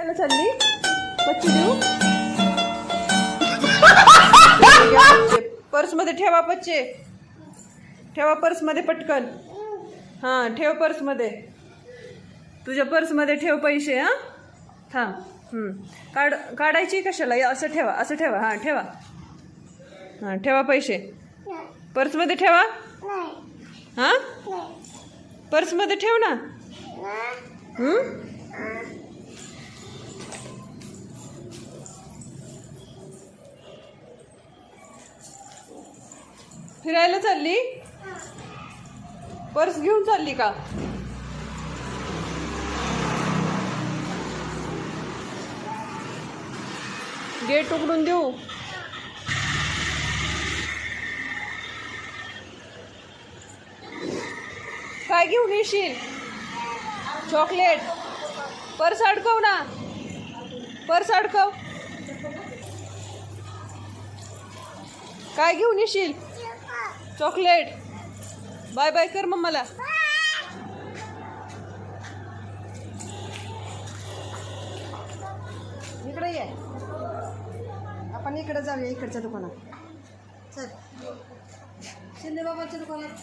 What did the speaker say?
फिरायला चालली बच्ची देऊ पर्स मध्ये ठेवा बच्चे ठेवा पर्स मध्ये पटकन हां ठेव पर्स मध्ये तुझ्या पर्स मध्ये ठेव पैसे हां थांब काढायची कशाला असं ठेवा हां ठेवा पैसे पर्स मध्ये ठेवा हां पर्स मध्ये ठेव ना फिरायला चालली पर्स घेऊन चालली का गेट उघडून देऊ काय घेऊन येशील चॉकलेट पर्स अडकव ना पर्स अडकव काय घेऊन येशील चॉकलेट बाय बाय कर मम्माला इकडे ये आपण इकडे जाऊया इकडच्या दुकानात चल शिंदे बाबाच्या दुकानात